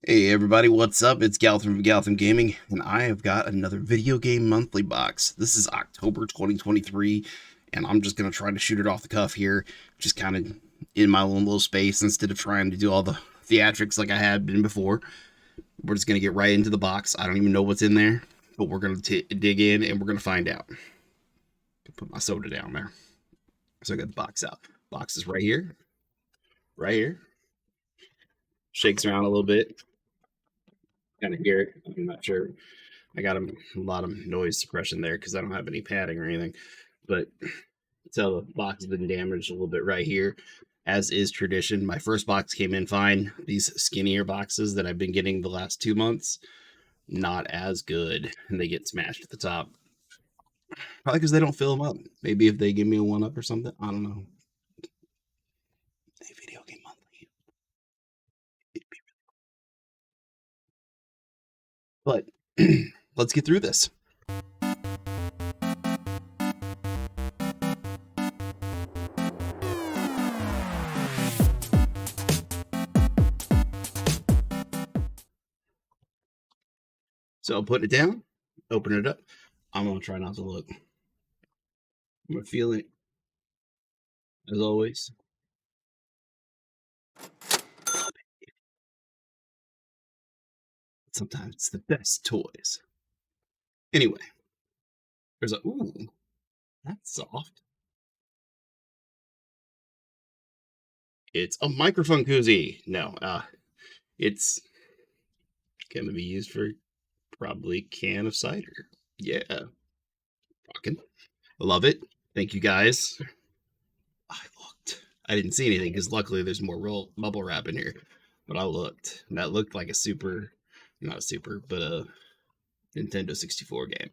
Hey everybody, what's up? It's Galthim from Galthim Gaming, and I have got another video game monthly box. This is October 2023, and I'm just going to try to shoot it off the cuff here, just kind of in my own little space instead of trying to do all the theatrics like I had been before. We're just going to get right into the box. I don't even know what's in there, but we're going to dig in and we're going to find out. Put my soda down there. So I got the box out. Box is right here, right here. Shakes around a little bit. Kind of hear it. I'm not sure. I got a lot of noise suppression there because I don't have any padding or anything. But tell the box has been damaged a little bit right here, as is tradition. My first box came in fine. These skinnier boxes that I've been getting the last 2 months, not as good, and they get smashed at the top. Probably because they don't fill them up. Maybe if they give me a 1-up or something. I don't know. A video game monthly. But let's get through this. So I'll put it down, open it up. I'm gonna try not to look. I'm gonna feel it, as always. Sometimes it's the best toys. Anyway, there's a ooh, that's soft. It's a microphone koozie. No, it's gonna be used for probably a can of cider. Yeah, rocking. I love it. Thank you guys. I looked. I didn't see anything because luckily there's more bubble wrap in here. But I looked, and that looked like a not a super, but a Nintendo 64 game.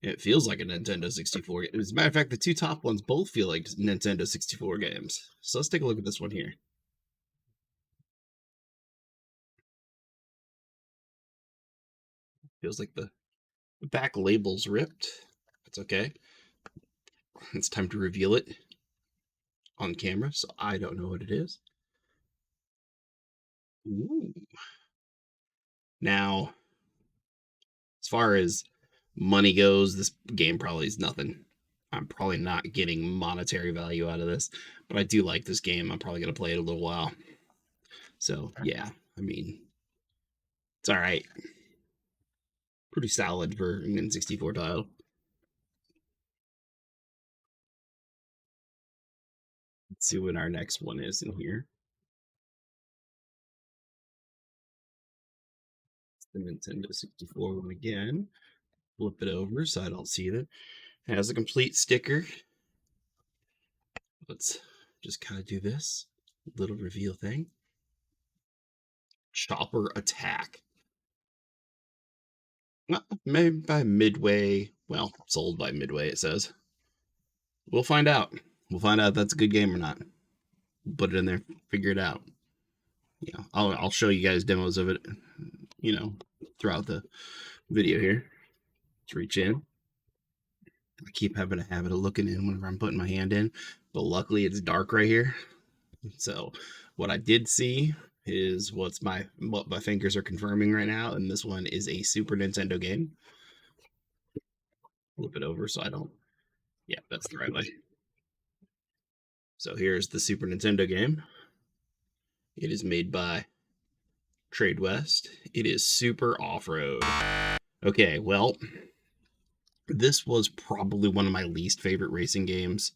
It feels like a Nintendo 64. As a matter of fact, the two top ones both feel like Nintendo 64 games. So let's take a look at this one here. Feels like the back label's ripped. That's okay. It's time to reveal it on camera, so I don't know what it is. Ooh. Now, as far as money goes, this game probably is nothing. I'm probably not getting monetary value out of this, but I do like this game. I'm probably going to play it a little while. So, yeah, I mean, it's all right. Pretty solid for an N64 title. Let's see what our next one is in here. It's the Nintendo 64 one again. Flip it over so I don't see it. It has a complete sticker. Let's just kind of do this little reveal thing. Chopper Attack. Maybe by Midway. Well, sold by Midway, it says. We'll find out. We'll find out if that's a good game or not. Put it in there, figure it out. Yeah, I'll show you guys demos of it, throughout the video here. Let's reach in. I keep having a habit of looking in whenever I'm putting my hand in, but luckily it's dark right here. So what I did see is what my fingers are confirming right now, and this one is a Super Nintendo game. Flip it over so I don't. Yeah, that's the right way. So here's the Super Nintendo game. It is made by Trade West. It is Super Off-Road. Okay, well, this was probably one of my least favorite racing games.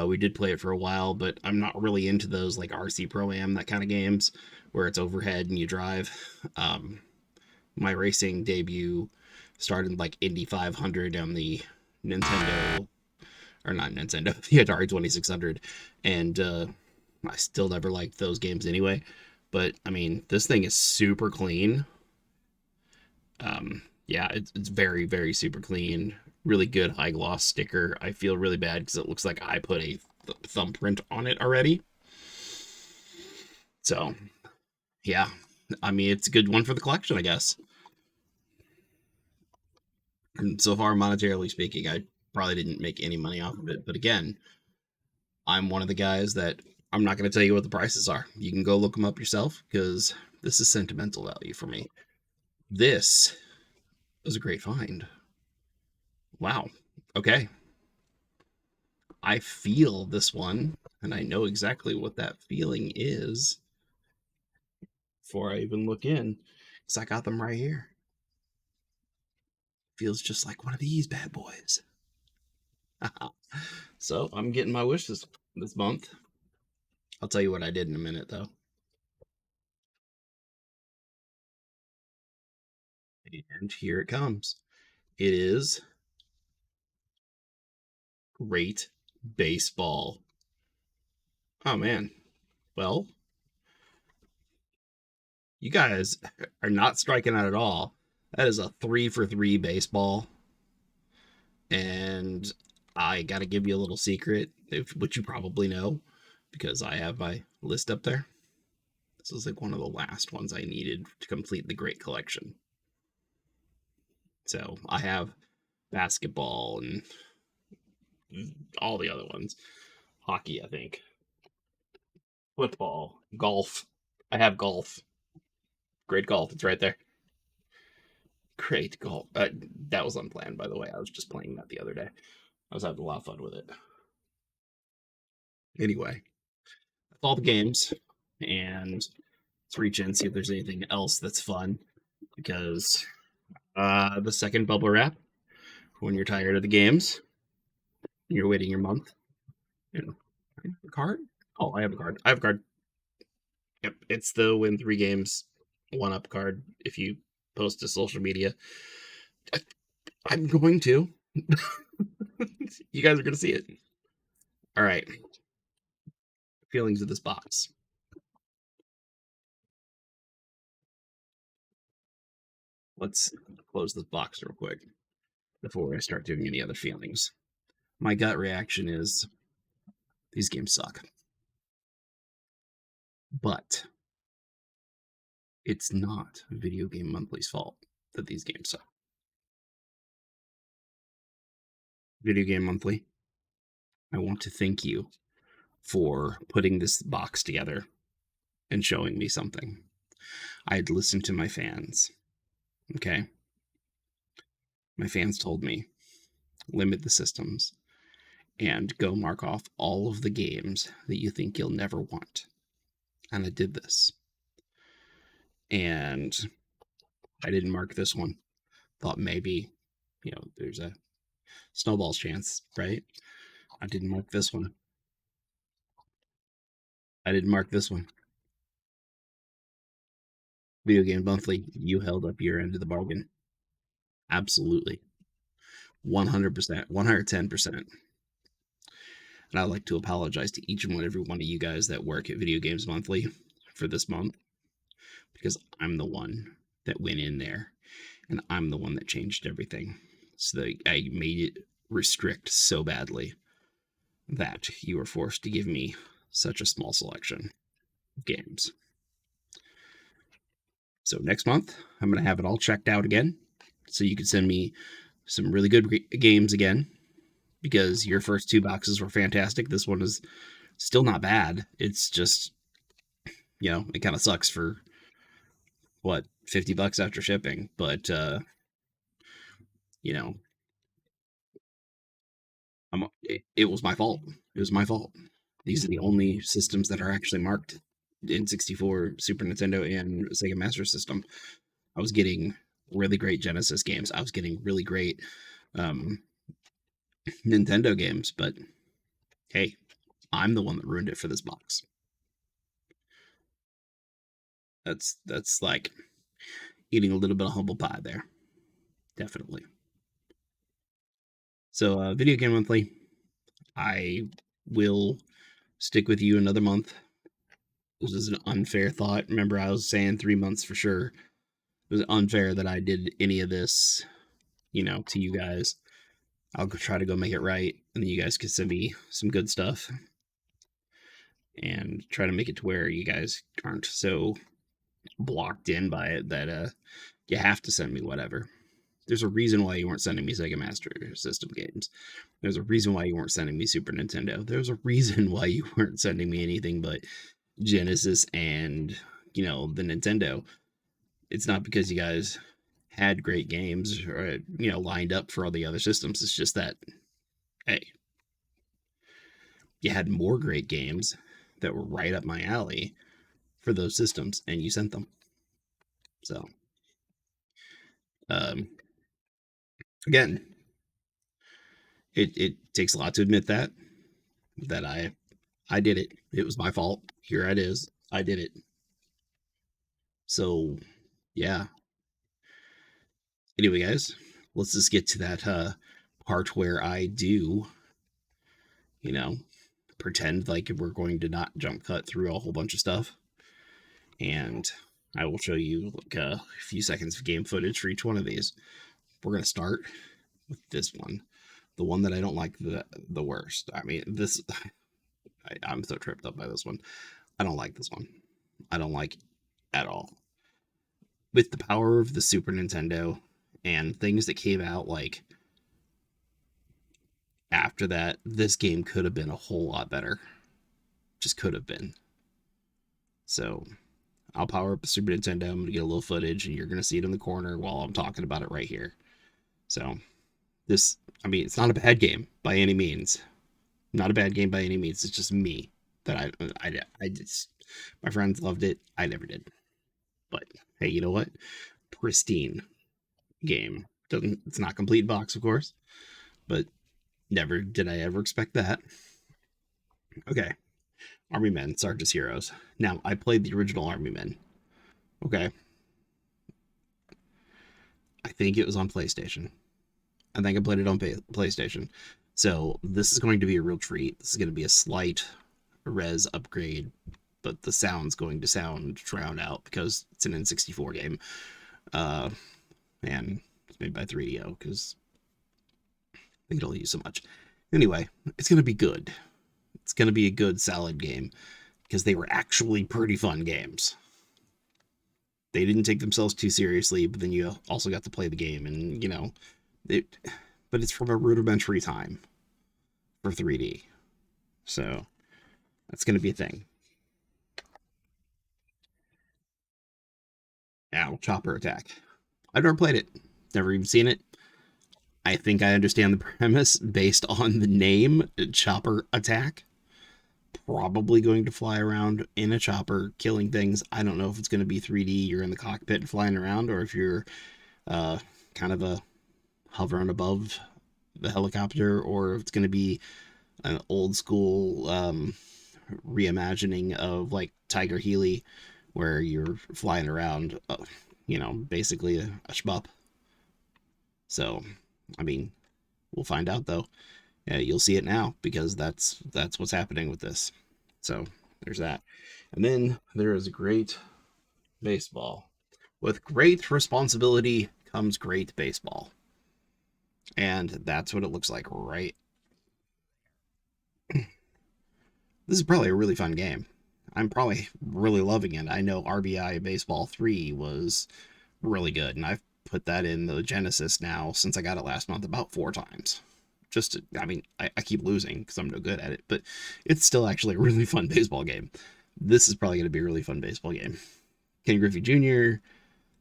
We did play it for a while, but I'm not really into those like RC Pro-Am, that kind of games where it's overhead and you drive. My racing debut started like Indy 500 on the Nintendo, or not Nintendo, the Atari 2600, and I still never liked those games anyway. But I mean, this thing is super clean. Yeah, it's very, very super clean. Really good high gloss sticker. I feel really bad because it looks like I put a thumbprint on it already. So, yeah, I mean, it's a good one for the collection, I guess. And so far, monetarily speaking, I probably didn't make any money off of it. But again, I'm one of the guys that I'm not going to tell you what the prices are. You can go look them up yourself because This is sentimental value for me. This was a great find. Wow. Okay. I feel this one, and I know exactly what that feeling is before I even look in, because I got them right here. Feels just like one of these bad boys. So I'm getting my wishes this month. I'll tell you what I did in a minute, though. And here it comes. It is great baseball. Oh, man. Well, you guys are not striking out at all. That is a 3 for 3 baseball. And I got to give you a little secret, which you probably know because I have my list up there. This is like one of the last ones I needed to complete the great collection. So I have basketball and all the other ones. Hockey, I think. Football, golf. I have golf. Great golf. It's right there. Great golf. That was unplanned, by the way. I was just playing that the other day. I was having a lot of fun with it. Anyway, that's all the games. And let's reach in and see if there's anything else that's fun. Because the second bubble wrap, when you're tired of the games, you're waiting your month. You know, a card? Oh, I have a card. I have a card. Yep, it's the win 3 games, 1-up card. If you post to social media, I'm going to. You guys are going to see it. All right. Feelings of this box. Let's close this box real quick before I start doing any other feelings. My gut reaction is these games suck. But it's not Video Game Monthly's fault that these games suck. Video Game Monthly, I want to thank you for putting this box together and showing me something. I had listened to my fans. Okay. My fans told me limit the systems and go mark off all of the games that you think you'll never want. And I did this. And I didn't mark this one. Thought maybe, there's a snowball's chance, right? I didn't mark this one. I didn't mark this one. Video Game Monthly, you held up your end of the bargain. Absolutely. 100%, 110%. And I'd like to apologize to each and every one of you guys that work at Video Games Monthly for this month, because I'm the one that went in there and I'm the one that changed everything. So that I made it restrict so badly that you were forced to give me such a small selection of games. So next month, I'm going to have it all checked out again. So you can send me some really good games again, because your first 2 boxes were fantastic. This one is still not bad. It's just, it kind of sucks for what, $50 after shipping. But, it was my fault. It was my fault. These are the only systems that are actually marked in 64, Super Nintendo, and Sega Master System. I was getting really great Genesis games. I was getting really great Nintendo games, but hey, I'm the one that ruined it for this box. That's like eating a little bit of humble pie there. Definitely. So, Video Game Monthly, I will stick with you another month. This is an unfair thought. Remember, I was saying 3 months for sure. It was unfair that I did any of this, to you guys. I'll try to go make it right, and then you guys can send me some good stuff and try to make it to where you guys aren't so blocked in by it that you have to send me whatever. There's a reason why you weren't sending me Sega Master System games. There's a reason why you weren't sending me Super Nintendo. There's a reason why you weren't sending me anything but Genesis and the Nintendo. It's not because you guys had great games or lined up for all the other systems. It's just that, hey, you had more great games that were right up my alley for those systems, and you sent them. So, um, again, it takes a lot to admit that I did it. It was my fault. Here it is. I did it. So, yeah. Anyway, guys, let's just get to that part where I do, you know, pretend like we're going to not jump cut through a whole bunch of stuff, and I will show you like a few seconds of game footage for each one of these. We're gonna start with this one, the one that I don't like the worst. I mean, this I'm so tripped up by this one. I don't like this one. I don't like it at all. With the power of the Super Nintendo and things that came out like after that, this game could have been a whole lot better. Just could have been. So I'll power up the Super Nintendo. I'm gonna get a little footage, and you're gonna see it in the corner while I'm talking about it right here. So this, I mean, it's not a bad game by any means. Not a bad game by any means. It's just me that I just, my friends loved it. I never did. But hey, you know what? Pristine game. Doesn't, it's not complete box, of course, but never did I ever expect that. Okay, Army Men, Sarge's Heroes. Now I played the original Army Men. Okay, I think it was on PlayStation. I think I played it on PlayStation. So this is going to be a real treat. This is going to be a slight res upgrade, but the sound's going to sound drowned out because it's an N64 game. And it's made by 3DO because they can only use so much. Anyway, it's going to be good. It's going to be a good, solid game because they were actually pretty fun games. They didn't take themselves too seriously, but then you also got to play the game, and but it's from a rudimentary time for 3D. So that's going to be a thing. Now, Chopper Attack. I've never played it, never even seen it. I think I understand the premise based on the name Chopper Attack. Probably going to fly around in a chopper killing things. I don't know if it's going to be 3D, you're in the cockpit flying around, or if you're uh, kind of a hovering above the helicopter, or if it's going to be an old school reimagining of like Tiger Healy, where you're flying around, basically a shmup. So, I mean, we'll find out though. Yeah, you'll see it now because that's what's happening with this. So there's that. And then there is great baseball. With great responsibility comes great baseball. And that's what it looks like, right? This is probably a really fun game. I'm probably really loving it. I know RBI Baseball 3 was really good, and I've put that in the Genesis now since I got it last month about 4 times. I keep losing because I'm no good at it, but it's still actually a really fun baseball game. This is probably going to be a really fun baseball game. Ken Griffey Jr.,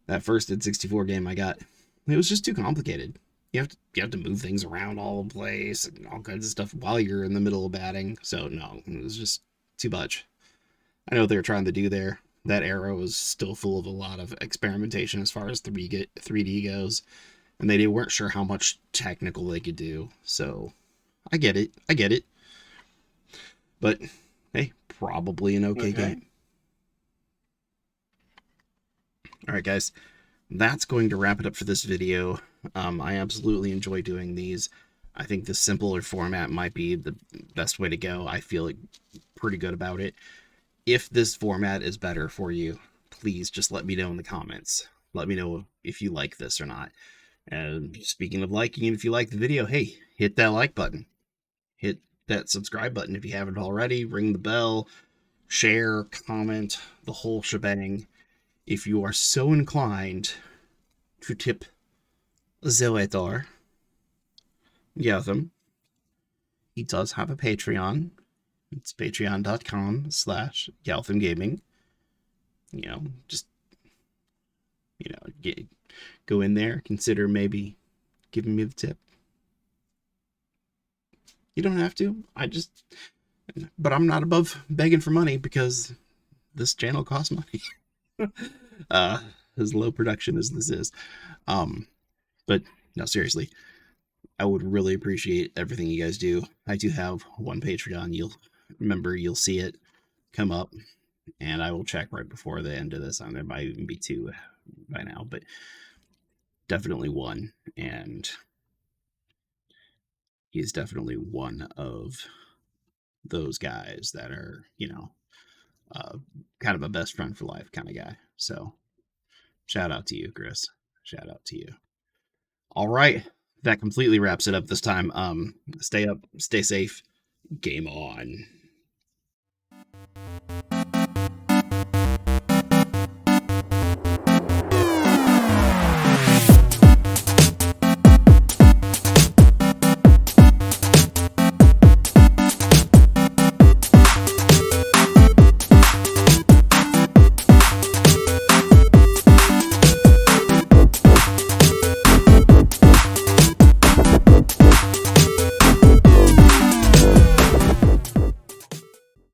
that first N64 game I got, it was just too complicated. You have to move things around all the place and all kinds of stuff while you're in the middle of batting. So no, it was just too much. I know what they were trying to do there. That era was still full of a lot of experimentation as far as 3D goes, and they weren't sure how much technical they could do. So I get it. But hey, probably an okay game. All right, guys, that's going to wrap it up for this video. I absolutely enjoy doing these. I think the simpler format might be the best way to go. I feel pretty good about it. If this format is better for you, please just let me know in the comments. Let me know if you like this or not. And speaking of liking, if you like the video, hey, hit that like button. Hit that subscribe button if you haven't already. Ring the bell. Share, comment, the whole shebang. If you are so inclined to tip the waiter, Galthim, he does have a Patreon. It's patreon.com/GalthamGaming. Just go in there, consider maybe giving me the tip. You don't have to. But I'm not above begging for money because this channel costs money. uh, as low production as this is. Um, but no, seriously, I would really appreciate everything you guys do. I do have one Patreon. You'll see it come up, and I will check right before the end of this. There might even be two by now, but definitely one. And he's definitely one of those guys that are, uh, kind of a best friend for life kind of guy. So shout out to you, Chris. Shout out to you. All right. That completely wraps it up this time. Stay up, stay safe. Game on.